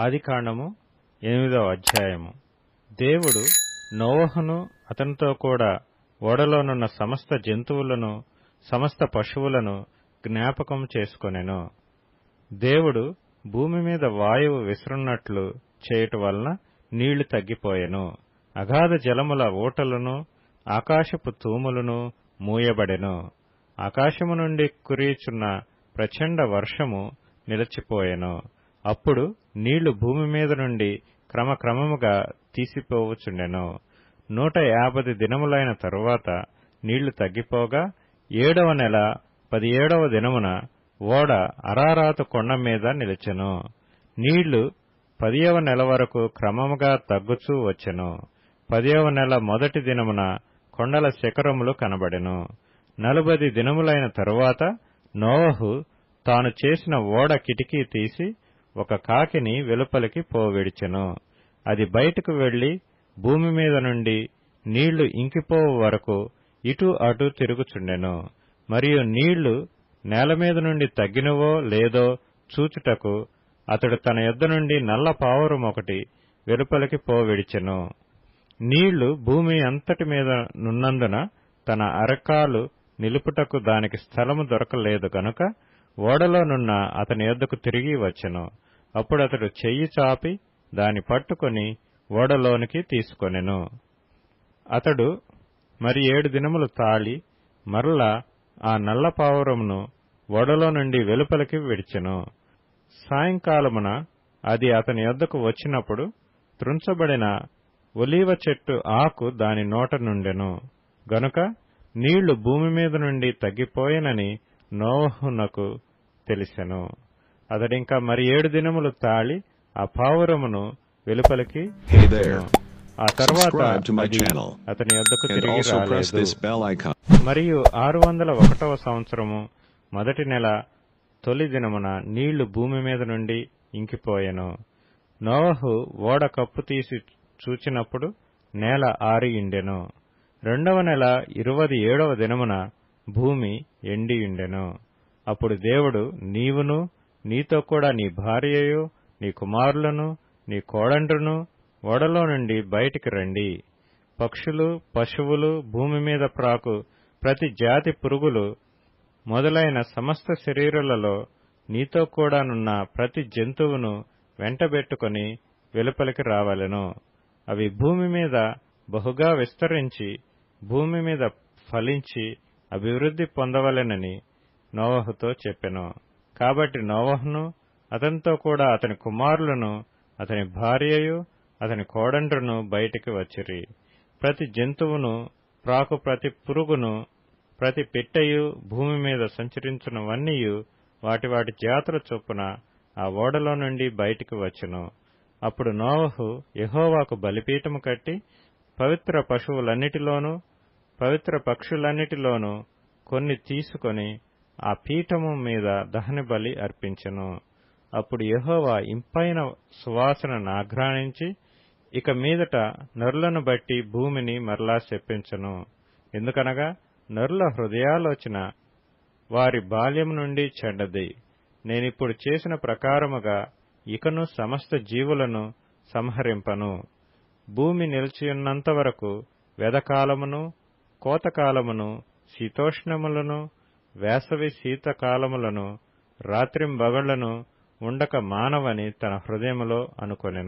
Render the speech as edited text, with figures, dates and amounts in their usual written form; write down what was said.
ఆదికాండము 8వ అధ్యాయము. దేవుడు నోవహును అతనితో కూడా ఓడలోనున్న సమస్త జంతువులను సమస్త పశువులను జ్ఞాపకం చేసుకొనెను. దేవుడు భూమి మీద వాయువు విసురున్నట్లు చేయుట వలన నీళ్లు తగ్గిపోయెను. అగాధ జలముల ఊటలను ఆకాశపు తూములను మూయబడెను. ఆకాశము నుండి కురియుచున్న ప్రచండ వర్షము నిలిచిపోయెను. అప్పుడు నీళ్లు భూమి మీద నుండి క్రమక్రమముగా తీసిపోవచుండెను. 150 దినములైన తరువాత నీళ్లు తగ్గిపోగా 7వ నెల 17వ దినమున ఓడ అరారాతు కొండ మీద నిలిచెను. నీళ్లు 10వ నెల వరకు క్రమముగా తగ్గుచూ వచ్చెను. 10వ నెల మొదటి దినమున కొండల శిఖరములు కనబడెను. 40 దినములైన తరువాత నోవహు తాను చేసిన ఓడ కిటికీ తీసి ఒక కాకిని వెలుపలికి పోవిడిచెను. అది బయటకు వెళ్లి భూమి మీద నుండి నీళ్లు ఇంకిపోవు వరకు ఇటు అటు తిరుగుచుండెను. మరియు నీళ్లు నేల మీద నుండి తగ్గినవో లేదో చూచుటకు అతడు తన యొద్ద నుండి నల్ల పావురం ఒకటి వెలుపలికి పోవిడిచెను. నీళ్లు భూమి అంతటి మీద నున్నందున తన అరకాలు నిలుపుటకు దానికి స్థలము దొరకలేదు గనుక ఓడలోనున్న అతని యొద్దకు తిరిగి వచ్చెను. అప్పుడతడు చెయ్యి చాపి దాని పట్టుకొని ఓడలోనికి తీసుకొనెను. అతడు మరి 7 దినములు తాళి మరలా ఆ నల్ల పావురమును ఓడలో నుండి వెలుపలికి విడిచెను. సాయంకాలమున అది అతని యొద్దకు వచ్చినప్పుడు త్రుంచబడిన ఒలీవ చెట్టు ఆకు దాని నోట నుండెను. గనుక నీళ్లు భూమి మీద నుండి తగ్గిపోయెనని నోవహునకు తెలిసెను. అతడింకా మరి 7 దినములు తాళి ఆ పావురమును వెలుపలికి విడిచెను. ఆ తర్వాత అతని యొద్దకు తిరిగి రాలేదు. మరియు 601వ సంవత్సరము మొదటి నెల తొలి దినమున నీళ్లు భూమి మీద నుండి ఇంకిపోయెను. నోవహు ఓడ కప్పు తీసి చూచినప్పుడు నేల ఆరియుండెను. 2వ నెల 27వ దినమున భూమి ఎండియుండెను. అప్పుడు దేవుడు, నీవును నీతో కూడా నీ భార్యయు నీ కుమారులను నీ కోడండ్రును ఓడలో నుండి బయటికి రండి. పక్షులు పశువులు భూమి మీద ప్రాకు ప్రతి జాతి పురుగులు మొదలైన సమస్త శరీరులలో నీతో కూడానున్న ప్రతి జంతువును వెంటబెట్టుకుని వెలుపలికి రావలెను. అవి భూమి మీద బహుగా విస్తరించి భూమి మీద ఫలించి అభివృద్ధి పొందవలెనని నోవహుతో చెప్పెను. కాబట్టి నోవహును అతనితో కూడా అతని కుమారులను అతని భార్యయు అతని కోడండ్రును బయటికి వచ్చిరి. ప్రతి జంతువును ప్రాకు ప్రతి పురుగును ప్రతి పిట్టయు భూమి మీద సంచరించునవన్నీయు వాటి వాటి జాతుల చొప్పున ఆ ఓడలో నుండి బయటికి వచ్చెను. అప్పుడు నోవహు యెహోవాకు బలిపీఠము కట్టి పవిత్ర పశువులన్నిటిలోనూ పవిత్ర పక్షులన్నిటిలోనూ కొన్ని తీసుకొని ఆ పీఠము మీద దహన బలి అర్పించెను. అప్పుడు యెహోవా ఇంపైన సువాసనను ఆఘ్రానించి ఇక మీదట నరులను బట్టి భూమిని మరలా శపించెను. ఎందుకనగా నరుల హృదయాలోచన వారి బాల్యం నుండి చెడ్డది. నేనిప్పుడు చేసిన ప్రకారముగా ఇకను సమస్త జీవులను సంహరింపను. భూమి నిలిచియున్నంత వరకు వెదకాలమును కోతకాలమును శీతోష్ణములను వేసవి శీతకాలములను రాత్రింబగళ్లను ఉండక మానవని తన హృదయములో అనుకొనెను.